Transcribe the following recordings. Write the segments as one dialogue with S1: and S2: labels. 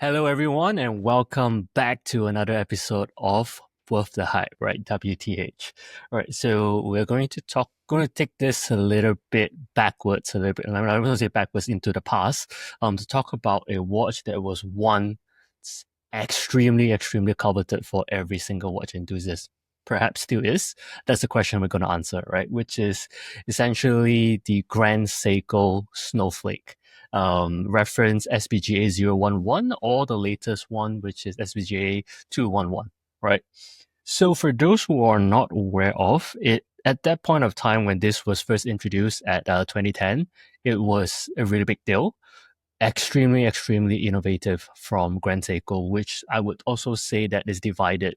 S1: Hello, everyone, and welcome back to another episode of Worth the Hype, right? WTH. All right, so we're going to take this a little bit backwards, a little bit. I'm not going to say backwards into the past, to talk about a watch that was once extremely coveted for every single watch enthusiast. Perhaps still is. That's the question we're going to answer, right? Which is essentially the Grand Seiko Snowflake. Reference SBGA011 or the latest one, which is SBGA211, right? So for those who are not aware of it, at that point of time when this was first introduced at 2010, it was a really big deal. Extremely innovative from Grand Seiko, which I would also say that is divided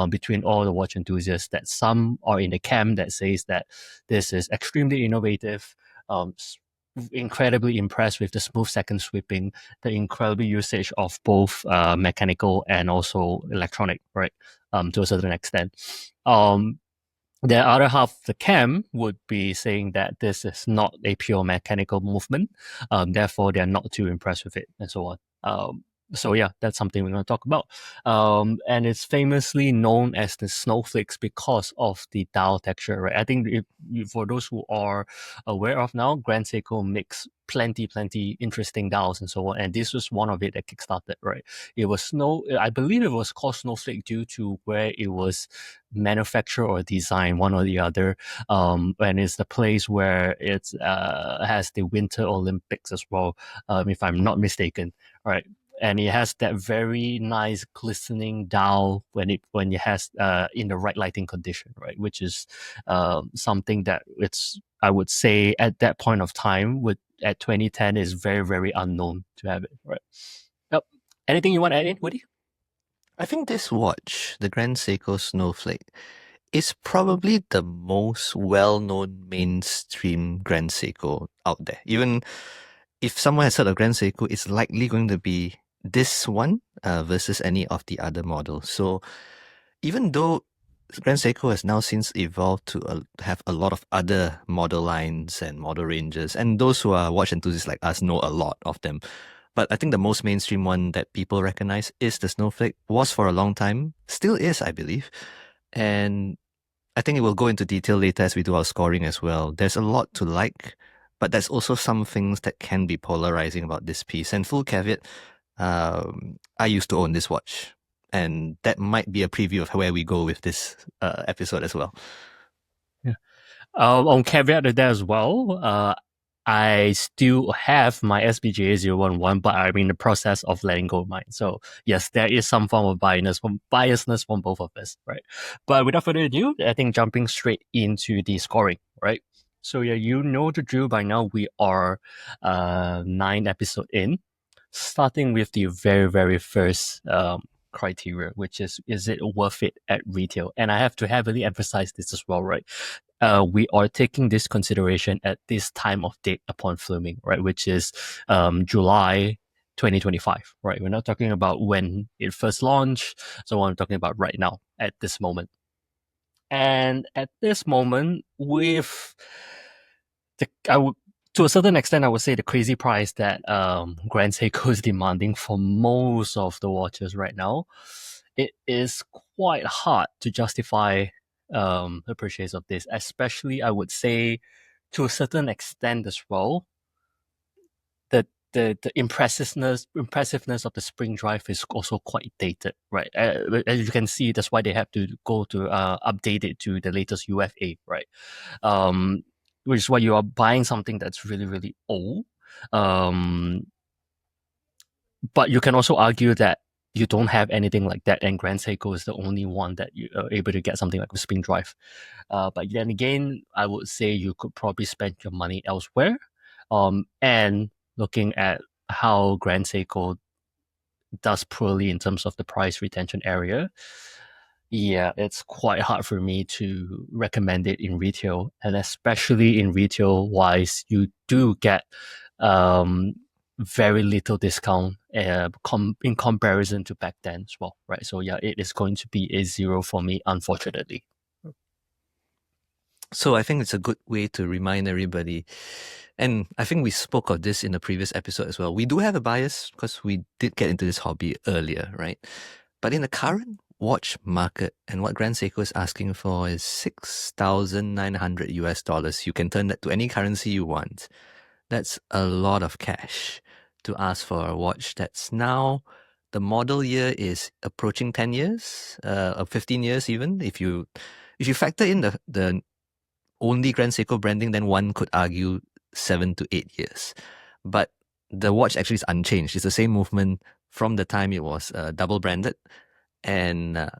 S1: between all the watch enthusiasts. That some are in the camp that says that this is extremely innovative, incredibly impressed with the smooth second sweeping, the incredible usage of both mechanical and also electronic, right? To a certain extent. The other half of the camp would be saying that this is not a pure mechanical movement, therefore they're not too impressed with it, and so on. So yeah, that's something we're going to talk about. And it's famously known as the snowflakes because of the dial texture, right? I think for those who are aware of now, Grand Seiko makes plenty interesting dials and so on, and this was one of it that kickstarted, right? It was I believe it was called Snowflake due to where it was manufactured or designed, one or the other. And it's the place where it has the Winter Olympics as well, if I'm not mistaken, right? And it has that very nice glistening dial when it has in the right lighting condition, right? Which is something that I would say at that point of time at 2010 is very unknown to have it, right? Yep. Anything you want to add in, Woody?
S2: I think this watch, the Grand Seiko Snowflake, is probably the most well-known mainstream Grand Seiko out there. Even if someone has heard of Grand Seiko, it's likely going to be this one versus any of the other models. So even though Grand Seiko has now since evolved to have a lot of other model lines and model ranges, and those who are watch enthusiasts like us know a lot of them. But I think the most mainstream one that people recognize is the Snowflake, was for a long time, still is, I believe. And I think it will go into detail later as we do our scoring as well. There's a lot to like, but there's also some things that can be polarizing about this piece. And full caveat, I used to own this watch. And that might be a preview of where we go with this episode as well.
S1: Yeah. On caveat to that as well, I still have my SBGA011, but I'm in the process of letting go of mine. So yes, there is some form of biasness from both of us, right? But without further ado, I think jumping straight into the scoring, right? So yeah, you know the drill by now. We are 9 episodes in, starting with the very first criteria, which is it worth it at retail? And I have to heavily emphasize this as well, right? We are taking this consideration at this time of date upon filming, right? Which is July 2025, right? We're not talking about when it first launched. So I'm talking about right now at this moment. And at this moment, with to a certain extent, I would say the crazy price that Grand Seiko is demanding for most of the watches right now, it is quite hard to justify the purchase of this. Especially, I would say, to a certain extent as well, the impressiveness of the spring drive is also quite dated, right? As you can see, that's why they have to go to update it to the latest UFA, right? Which is why you are buying something that's really old. But you can also argue that you don't have anything like that, and Grand Seiko is the only one that you are able to get something like a spin drive. But then again, I would say you could probably spend your money elsewhere. And looking at how Grand Seiko does poorly in terms of the price retention area, yeah, it's quite hard for me to recommend it in retail. And especially in retail wise, you do get very little discount in comparison to back then as well, right? So yeah, it is going to be a 0 for me, unfortunately.
S2: So I think it's a good way to remind everybody. And I think we spoke of this in a previous episode as well. We do have a bias because we did get into this hobby earlier, right? But in the current watch market, and what Grand Seiko is asking for is 6,900 US dollars. You can turn that to any currency you want. That's a lot of cash to ask for a watch that's now, the model year is approaching 10 years, or 15 years even. If you factor in the only Grand Seiko branding, then one could argue 7 to 8 years. But the watch actually is unchanged. It's the same movement from the time it was double branded, and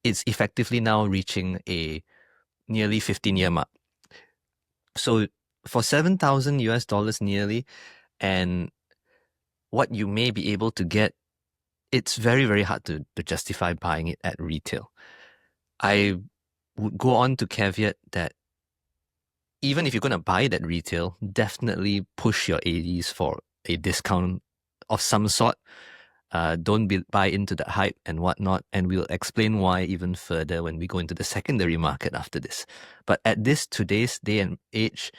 S2: it's effectively now reaching a nearly 15-year mark. So for 7,000 US dollars nearly, and what you may be able to get, it's very, very hard to justify buying it at retail. I would go on to caveat that even if you're going to buy it at retail, definitely push your ADs for a discount of some sort. Don't buy into the hype and whatnot, and we'll explain why even further when we go into the secondary market after this. But at today's day and age,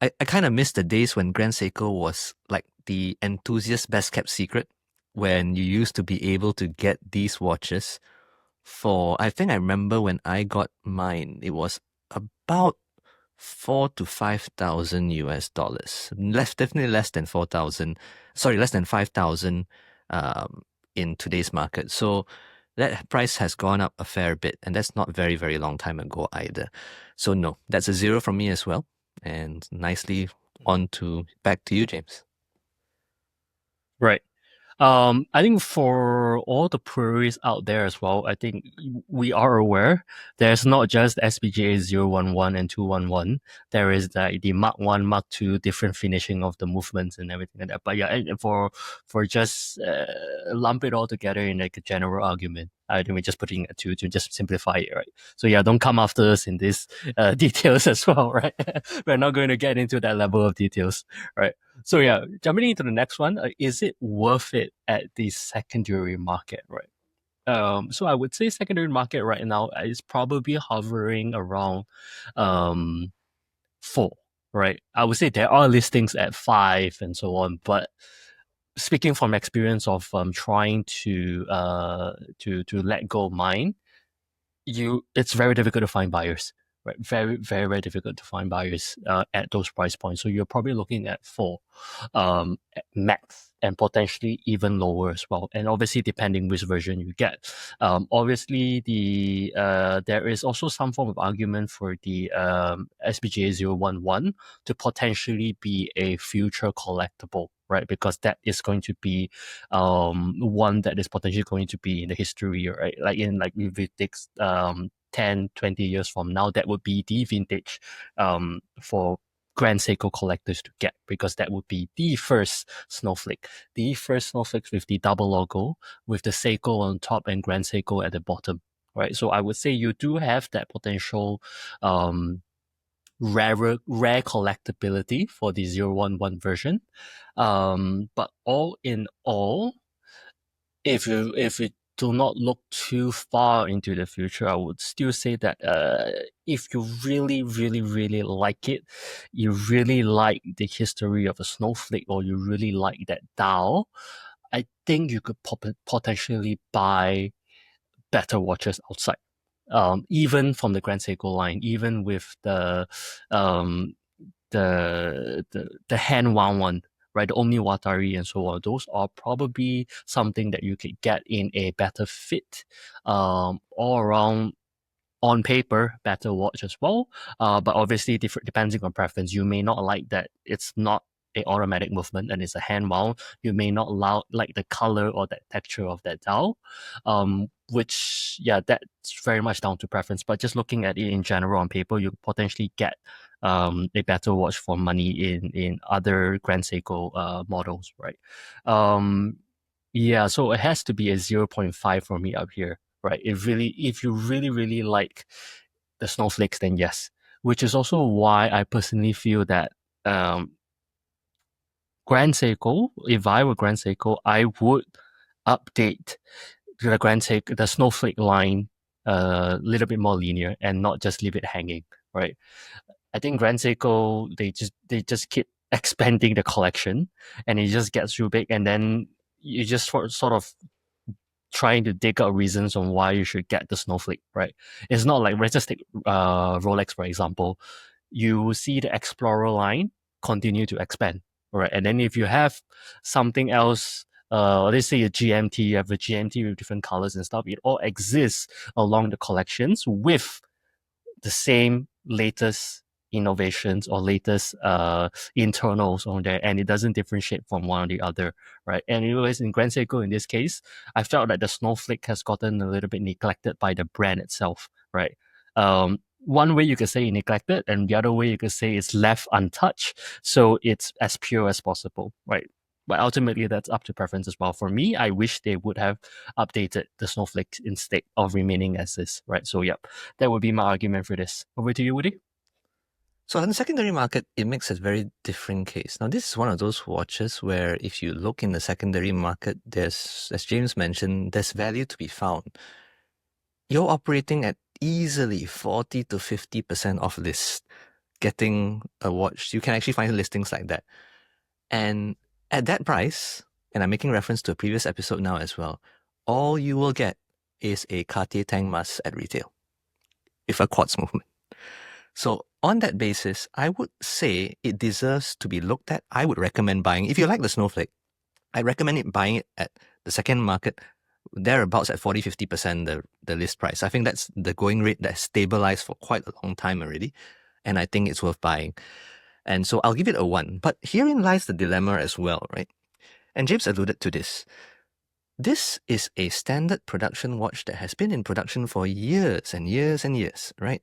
S2: I kind of miss the days when Grand Seiko was like the enthusiast best kept secret, when you used to be able to get these watches for, I think I remember when I got mine, it was about 4 to 5,000 US dollars. Definitely less than 4,000. Sorry, less than 5,000 in today's market. So that price has gone up a fair bit, and that's not very, very long time ago either. So no, that's a 0 from me as well. And nicely back to you, James.
S1: Right. I think for all the queries out there as well, I think we are aware there's not just SBGA011 and 211. There is the Mark 1, Mark 2, different finishing of the movements and everything like that. But yeah, and for just lump it all together in like a general argument, I think we're just putting it to just simplify it, right? So yeah, don't come after us in these details as well, right? We're not going to get into that level of details, right? So yeah, jumping into the next one, is it worth it at the secondary market, right? So I would say secondary market right now is probably hovering around 4, right? I would say there are listings at 5 and so on, but speaking from experience of trying to let go of mine, it's very difficult to find buyers, right? Very, very, very difficult to find buyers at those price points. So you're probably looking at 4 at max, and potentially even lower as well. And obviously, depending which version you get. Obviously, there is also some form of argument for the SBGA011 to potentially be a future collectible, right? Because that is going to be one that is potentially going to be in the history, right? Like if it takes 10, 20 years from now, that would be the vintage for Grand Seiko collectors to get, because that would be the first snowflake with the double logo, with the Seiko on top and Grand Seiko at the bottom, right? So I would say you do have that potential rare collectability for the 011 version. But all in all, if you do not look too far into the future, I would still say that if you really, really, really like it, you really like the history of a snowflake, or you really like that dial, I think you could potentially buy better watches outside. Even from the Grand Seiko line, even with um, the hand wound one, right? The Omni Watari and so on. Those are probably something that you could get in a better fit, all around on paper, better watch as well. But obviously, depending on preference, you may not like that it's not a automatic movement and it's a hand wound. You may not like the color or the texture of that dial, which, yeah, that's very much down to preference. But just looking at it in general on paper, you potentially get a better watch for money in other Grand Seiko models, right? Yeah, so it has to be a 0.5 for me up here, right? If you really, really like the snowflakes, then yes. Which is also why I personally feel that Grand Seiko, if I were Grand Seiko, I would update the Snowflake line a little bit more linear and not just leave it hanging, right? I think Grand Seiko they just keep expanding the collection, and it just gets too big, and then you just sort of trying to dig out reasons on why you should get the Snowflake, right? It's not like let's just take Rolex for example. You see the Explorer line continue to expand, right? And then if you have something else, let's say a GMT, you have a GMT with different colors and stuff. It all exists along the collections with the same latest innovations or latest internals on there, and it doesn't differentiate from one or the other, right? And anyways, in Grand Seiko in this case, I felt that the Snowflake has gotten a little bit neglected by the brand itself, right? One way you could say neglected, and the other way you could say it's left untouched, so it's as pure as possible, right? But ultimately, that's up to preference as well. For me, I wish they would have updated the Snowflake instead of remaining as is, right? So, yep, that would be my argument for this. Over to you, Woody.
S2: So on the secondary market, it makes a very different case. Now, this is one of those watches where if you look in the secondary market, there's, as James mentioned, there's value to be found. You're operating at easily 40 to 50% off list, getting a watch. You can actually find listings like that. And at that price, and I'm making reference to a previous episode now as well, all you will get is a Cartier Tank Mas at retail with a quartz movement. So on that basis, I would say it deserves to be looked at. I would recommend buying, if you like the Snowflake, I recommend it buying it at the second market, thereabouts at 40, 50% the list price. I think that's the going rate that's stabilized for quite a long time already. And I think it's worth buying. And so I'll give it a 1. But herein lies the dilemma as well, right? And James alluded to this. This is a standard production watch that has been in production for years and years and years, right?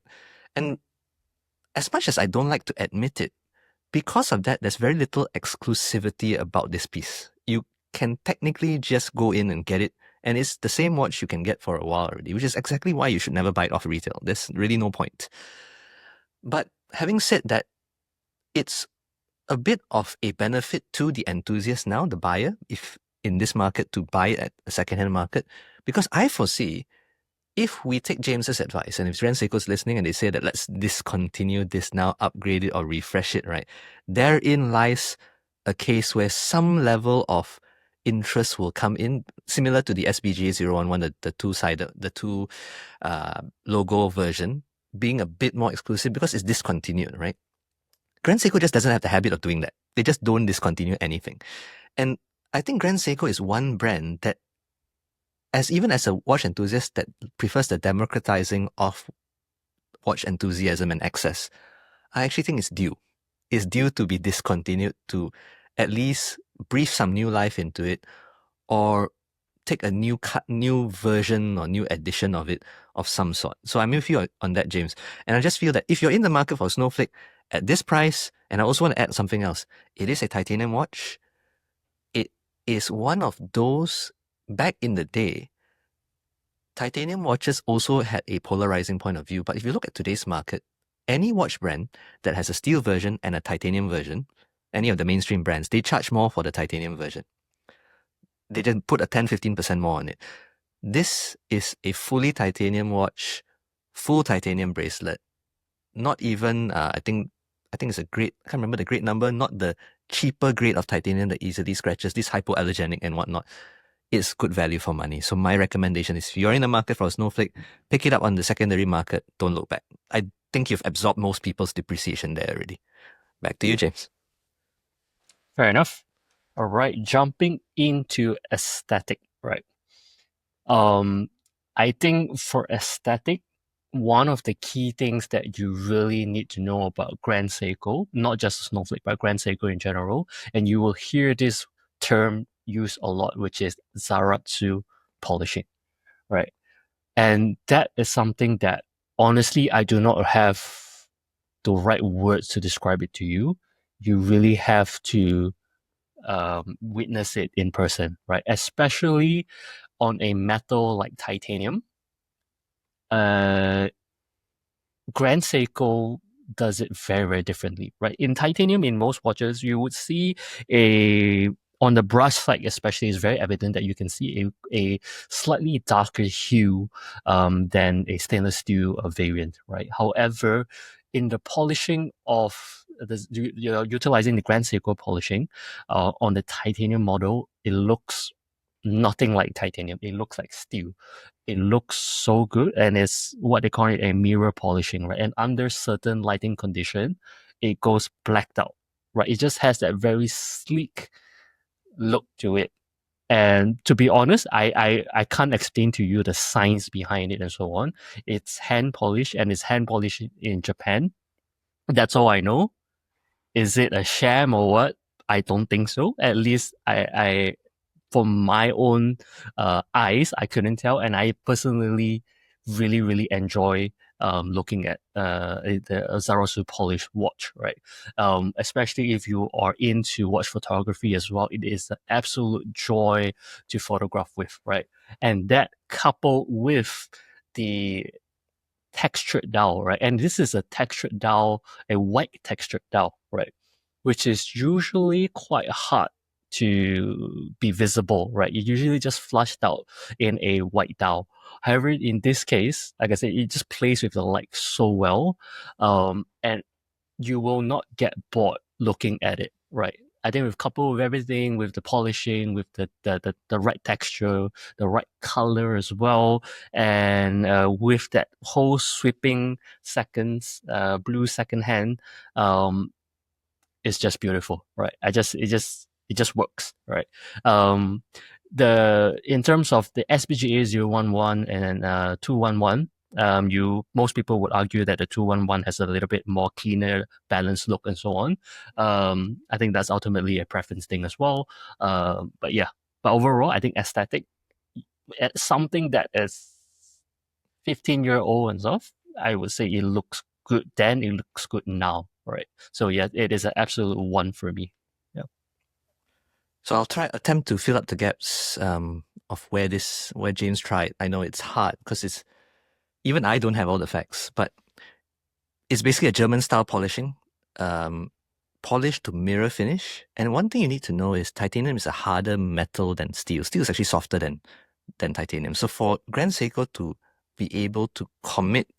S2: And as much as I don't like to admit it, because of that, there's very little exclusivity about this piece. You can technically just go in and get it, and it's the same watch you can get for a while already, which is exactly why you should never buy it off retail. There's really no point. But having said that, it's a bit of a benefit to the enthusiast now, the buyer, if in this market, to buy it at a secondhand market, because I foresee if we take James's advice, and if Grand Seiko's listening and they say that let's discontinue this now, upgrade it or refresh it, right? Therein lies a case where some level of interest will come in, similar to the SBGA011, the two-sided, the two logo version, being a bit more exclusive because it's discontinued, right? Grand Seiko just doesn't have the habit of doing that. They just don't discontinue anything. And I think Grand Seiko is one brand that, even as a watch enthusiast that prefers the democratizing of watch enthusiasm and access, I actually think it's due. It's due to be discontinued, to at least breathe some new life into it, or take a new version or new edition of it of some sort. So I'm with you on that, James. And I just feel that if you're in the market for Snowflake at this price, and I also want to add something else, it is a titanium watch. It is one of those, back in the day, titanium watches also had a polarizing point of view. But if you look at today's market, any watch brand that has a steel version and a titanium version, any of the mainstream brands, they charge more for the titanium version. They just put a 10-15% more on it. This is a fully titanium watch, full titanium bracelet. Not even, I think it's a grade, I can't remember the grade number, not the cheaper grade of titanium that easily scratches, this hypoallergenic and whatnot. It's good value for money. So my recommendation is if you're in the market for a Snowflake, pick it up on the secondary market. Don't look back. I think you've absorbed most people's depreciation there already. Back to you, James.
S1: Fair enough. All right, jumping into aesthetic, right? I think for aesthetic, one of the key things that you really need to know about Grand Seiko, not just Snowflake, but Grand Seiko in general, and you will hear this term used a lot, which is Zaratsu polishing, right? And that is something that honestly I do not have the right words to describe it to you. You really have to witness it in person, right? Especially on a metal like titanium. Grand Seiko does it very, very differently, right? In titanium, in most watches, you would see on the brush side especially, it's very evident that you can see a slightly darker hue than a stainless steel variant, right? However, in the polishing of you're utilizing the Grand Seiko polishing on the titanium model, it looks nothing like titanium. It looks like steel. It looks so good, and it's what they call it a mirror polishing, right? And under certain lighting condition, it goes blacked out, right? It just has that very sleek look to it. And to be honest, I can't explain to you the science behind it and so on. It's hand polished, and it's hand polished in Japan. That's all I know. Is it a sham or what? I don't think so. At least I from my own eyes, I couldn't tell. And I personally really, really enjoy looking at the Zarasu polished watch, right? Especially if you are into watch photography as well. It is an absolute joy to photograph with, right? And that coupled with the textured dial, right? And this is a textured dial, a white textured dial, right? Which is usually quite hard to be visible, right? It usually just flushed out in a white dial. However, in this case, like I said, it just plays with the light so well, and you will not get bored looking at it, right? I think with coupled with everything, with the polishing, with the right texture, the right color as well, and with that whole sweeping seconds, blue second hand, it's just beautiful, right? It just works, right? Um, the in terms of the SBGA011 and 211, most people would argue that the 211 has a little bit more cleaner, balanced look and so on. I think that's ultimately a preference thing as well. But yeah, but overall, I think aesthetic, something that is 15-year-old and stuff, I would say it looks good then, it looks good now, right? So yeah, it is an absolute one for me. Yeah.
S2: So I'll attempt to fill up the gaps of where James tried. I know it's hard because even I don't have all the facts, but it's basically a German style polishing, polished to mirror finish. And one thing you need to know is titanium is a harder metal than steel. Steel is actually softer than titanium. So for Grand Seiko to be able to commit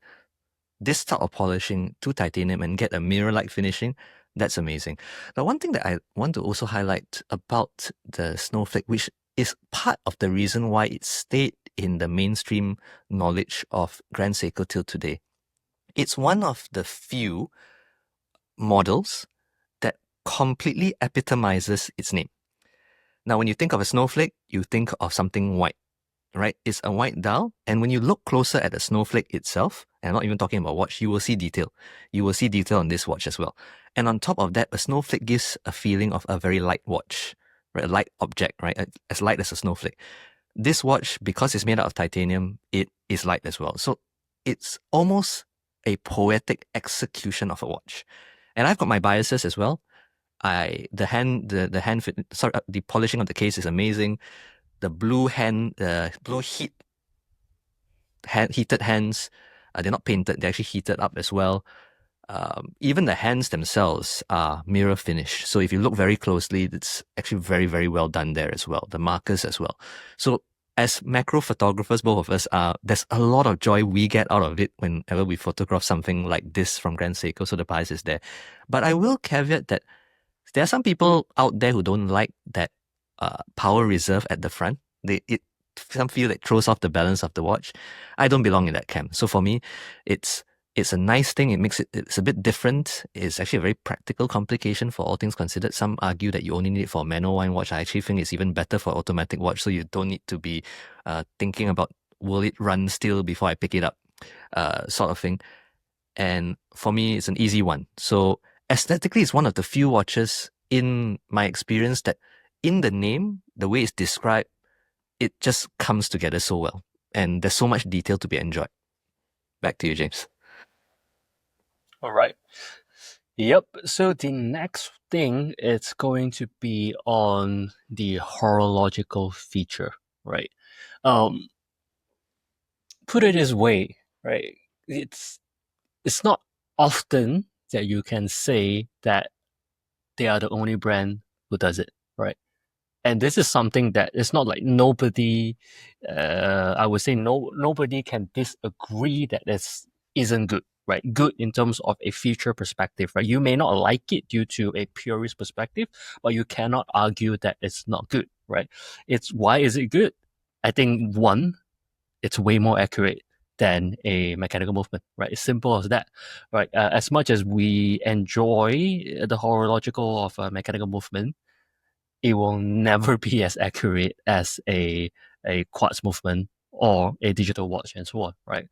S2: this style of polishing to titanium and get a mirror-like finishing, that's amazing. Now, one thing that I want to also highlight about the Snowflake, which is part of the reason why it stayed in the mainstream knowledge of Grand Seiko till today. It's one of the few models that completely epitomizes its name. Now, when you think of a snowflake, you think of something white, right? It's a white dial. And when you look closer at the snowflake itself, and I'm not even talking about watch, you will see detail. You will see detail on this watch as well. And on top of that, a snowflake gives a feeling of a very light watch, right? A light object, right? As light as a snowflake. This watch, because it's made out of titanium, it is light as well. So it's almost a poetic execution of a watch. And I've got my biases as well. The polishing of the case is amazing. The blue heated hands, they're not painted, they're actually heated up as well. Even the hands themselves are mirror finish. So if you look very closely, it's actually very, very well done there as well. The markers as well. So as macro photographers, both of us there's a lot of joy we get out of it whenever we photograph something like this from Grand Seiko. So the bias is there. But I will caveat that there are some people out there who don't like that power reserve at the front. Some feel it throws off the balance of the watch. I don't belong in that camp. So for me, it's a nice thing. It's a bit different. It's actually a very practical complication for all things considered. Some argue that you only need it for a manual wine watch. I actually think it's even better for automatic watch, so you don't need to be thinking about will it run still before I pick it up, sort of thing. And for me, it's an easy one. So aesthetically, it's one of the few watches in my experience that in the name, the way it's described, it just comes together so well. And there's so much detail to be enjoyed. Back to you, James.
S1: All right. Yep. So the next thing it's going to be on the horological feature, right? Put it this way, right? It's not often that you can say that they are the only brand who does it, right? And this is something that it's not like nobody, I would say nobody can disagree that this isn't good, right? Good in terms of a future perspective, right? You may not like it due to a purist perspective, but you cannot argue that it's not good, right? It's why is it good? I think one, it's way more accurate than a mechanical movement, right? It's simple as that, right? As much as we enjoy the horological of a mechanical movement, it will never be as accurate as a quartz movement or a digital watch and so on, right?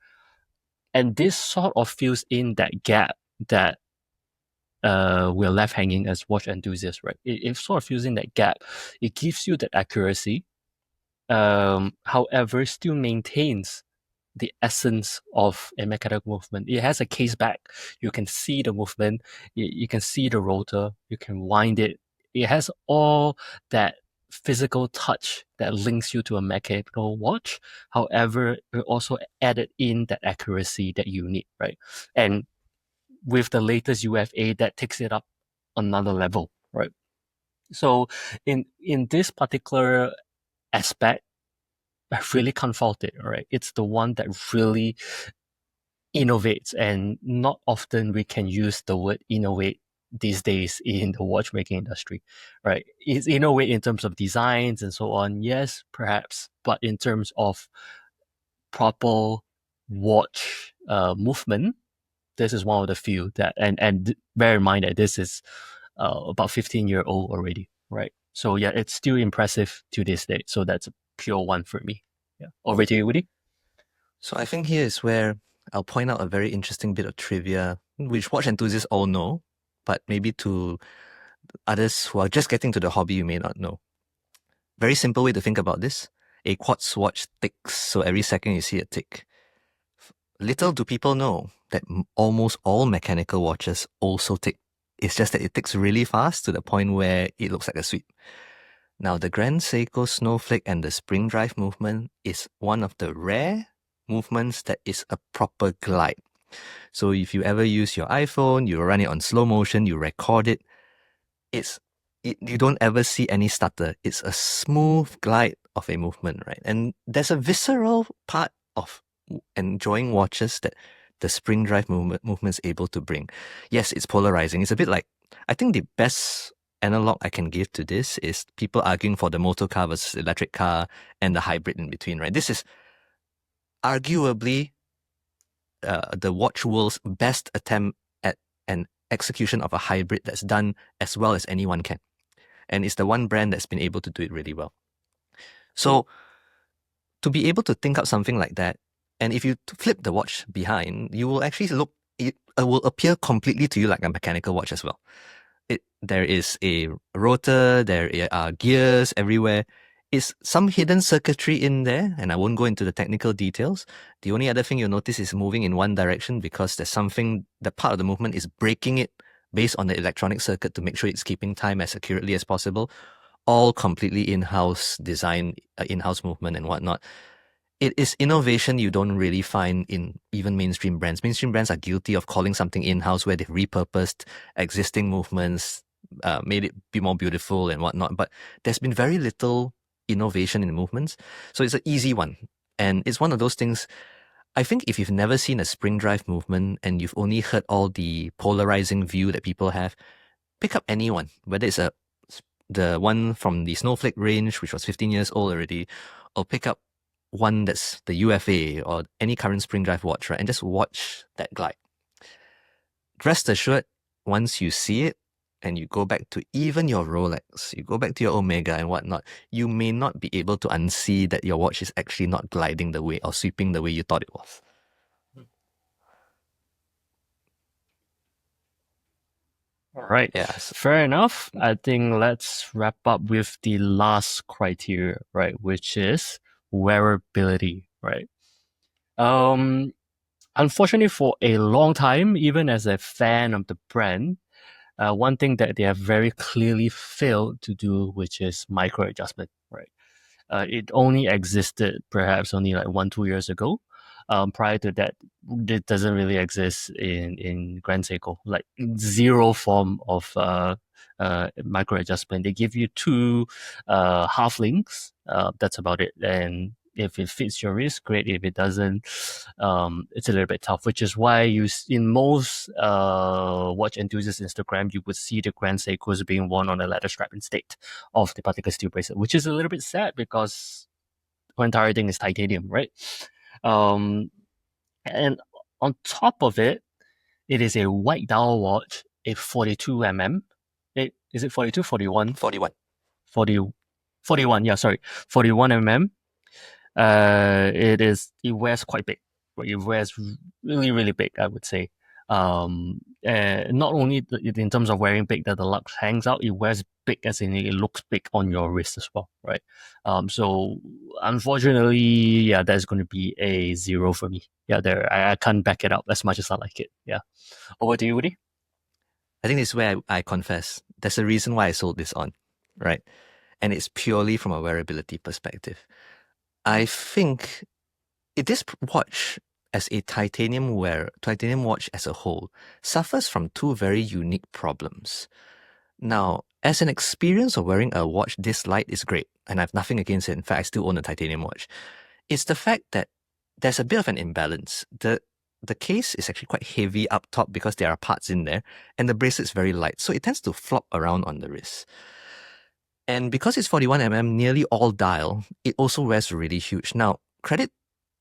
S1: And this sort of fills in that gap that we're left hanging as watch enthusiasts, right? It sort of fills in that gap. It gives you that accuracy, however, still maintains the essence of a mechanical movement. It has a case back. You can see the movement. You can see the rotor. You can wind it. It has all that physical touch that links you to a mechanical watch. However, it also added in that accuracy that you need, right? And with the latest UFA, that takes it up another level, right? So in this particular aspect, I really can't fault it, right? It's the one that really innovates, and not often we can use the word innovate these days in the watchmaking industry, right? It's innovate in terms of designs and so on, yes, perhaps, but in terms of proper watch movement, this is one of the few that, and bear in mind that this is about 15-year-old already, right? So yeah, it's still impressive to this day. So that's a pure one for me. Yeah, over to you, Woody.
S2: So I think here is where I'll point out a very interesting bit of trivia, which watch enthusiasts all know, but maybe to others who are just getting to the hobby, you may not know. Very simple way to think about this. A quartz watch ticks, so every second you see a tick. Little do people know that almost all mechanical watches also tick. It's just that it ticks really fast to the point where it looks like a sweep. Now, the Grand Seiko Snowflake and the spring drive movement is one of the rare movements that is a proper glide. So if you ever use your iPhone, you run it on slow motion, you record it, you don't ever see any stutter. It's a smooth glide of a movement, right? And there's a visceral part of enjoying watches that the spring drive movement is able to bring. Yes, it's polarizing. It's a bit like, I think the best analog I can give to this is people arguing for the motor car versus electric car and the hybrid in between, right? This is arguably the watch world's best attempt at an execution of a hybrid that's done as well as anyone can. And it's the one brand that's been able to do it really well. So to be able to think up something like that, and if you flip the watch behind, you will actually it will appear completely to you like a mechanical watch as well. There is a rotor, there are gears everywhere. Is some hidden circuitry in there, and I won't go into the technical details. The only other thing you'll notice is moving in one direction because there's something, the part of the movement is breaking it based on the electronic circuit to make sure it's keeping time as accurately as possible. All completely in-house design, in-house movement and whatnot. It is innovation you don't really find in even mainstream brands. Mainstream brands are guilty of calling something in-house where they've repurposed existing movements, made it be more beautiful and whatnot. But there's been very little innovation in movements. So it's an easy one. And it's one of those things, I think if you've never seen a spring drive movement and you've only heard all the polarizing view that people have, pick up any one, whether it's the one from the Snowflake range, which was 15 years old already, or pick up one that's the UFA or any current spring drive watch, right? And just watch that glide. Rest assured, once you see it and you go back to even your Rolex, you go back to your Omega and whatnot, you may not be able to unsee that your watch is actually not gliding the way or sweeping the way you thought it was.
S1: All right.
S2: Yes.
S1: Fair enough. I think let's wrap up with the last criteria, right? Which is wearability, right? Unfortunately, for a long time, even as a fan of the brand, one thing that they have very clearly failed to do, which is micro adjustment, right? It only existed perhaps only like 1-2 years ago. Prior to that, it doesn't really exist in Grand Seiko. Like zero form of micro adjustment. They give you two half links. That's about it, and If it fits your wrist, great. If it doesn't, it's a little bit tough. Which is why in most watch enthusiasts Instagram, you would see the Grand Seikos being worn on a leather strap instead of the particle steel bracelet, which is a little bit sad because the entire thing is titanium, right? Um, and on top of it, it is a white dial watch, a 42 mm. Is it 42, 41?
S2: 41.
S1: 40, 41, yeah, sorry. 41 mm. It wears quite big. It wears really, really big, I would say. Not only in terms of wearing big that the lux hangs out, it wears big as in it looks big on your wrist as well, right? So unfortunately, yeah, that's going to be a 0 for me. Yeah, I can't back it up as much as I like it. Yeah. Over to you, Woody.
S2: I think this is where I confess. There's a reason why I sold this on, right? And it's purely from a wearability perspective. I think this watch as a titanium watch as a whole, suffers from two very unique problems. Now, as an experience of wearing a watch this light is great, and I have nothing against it. In fact, I still own a titanium watch. It's the fact that there's a bit of an imbalance. The case is actually quite heavy up top because there are parts in there, and the bracelet's very light, so it tends to flop around on the wrist. And because it's 41mm, nearly all dial, it also wears really huge. Now, credit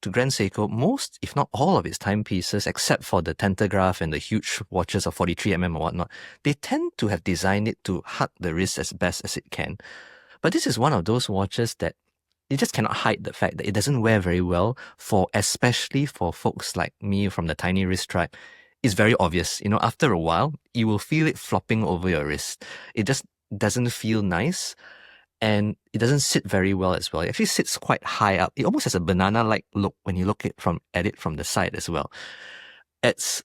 S2: to Grand Seiko, most, if not all of its timepieces, except for the Tentograph and the huge watches of 43mm or whatnot, they tend to have designed it to hug the wrist as best as it can. But this is one of those watches that you just cannot hide the fact that it doesn't wear very well, especially for folks like me from the tiny wrist tribe. It's very obvious. After a while, you will feel it flopping over your wrist. It just doesn't feel nice. And it doesn't sit very well as well. It actually sits quite high up. It almost has a banana-like look when you look at it from the side as well. It's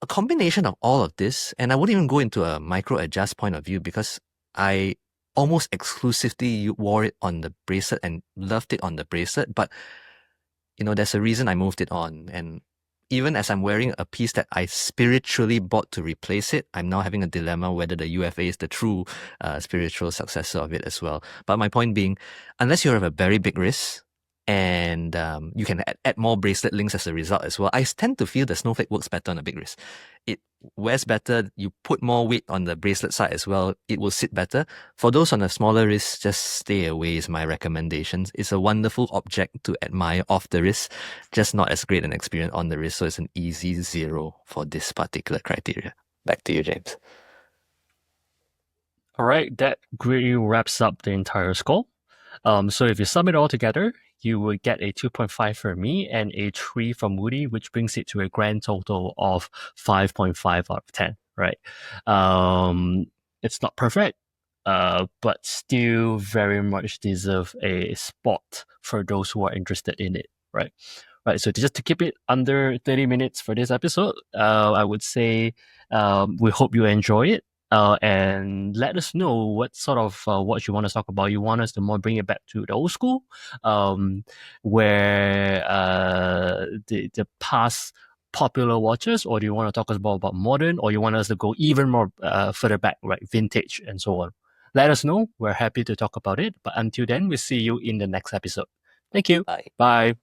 S2: a combination of all of this, and I wouldn't even go into a micro-adjust point of view because I almost exclusively wore it on the bracelet and loved it on the bracelet. But, there's a reason I moved it on. And even as I'm wearing a piece that I spiritually bought to replace it, I'm now having a dilemma whether the UFA is the true spiritual successor of it as well. But my point being, unless you have a very big wrist and you can add more bracelet links as a result as well, I tend to feel the Snowflake works better on a big wrist. It wears better. You put more weight on the bracelet side as well. It will sit better. For those on a smaller wrist, just stay away is my recommendation. It's a wonderful object to admire off the wrist, just not as great an experience on the wrist. So it's an easy 0 for this particular criteria. Back to you, James.
S1: All right, that really wraps up the entire score. So if you sum it all together, you would get a 2.5 from me and a 3 from Woody, which brings it to a grand total of 5.5 out of 10, right? It's not perfect, but still very much deserve a spot for those who are interested in it, right? Right, so just to keep it under 30 minutes for this episode, I would say we hope you enjoy it. And let us know what sort of watch you want us to talk about. You want us to more bring it back to the old school, where the past popular watches, or do you want to talk about modern, or you want us to go even more further back, right, vintage and so on? Let us know. We're happy to talk about it. But until then, we'll see you in the next episode. Thank you.
S2: Bye.
S1: Bye.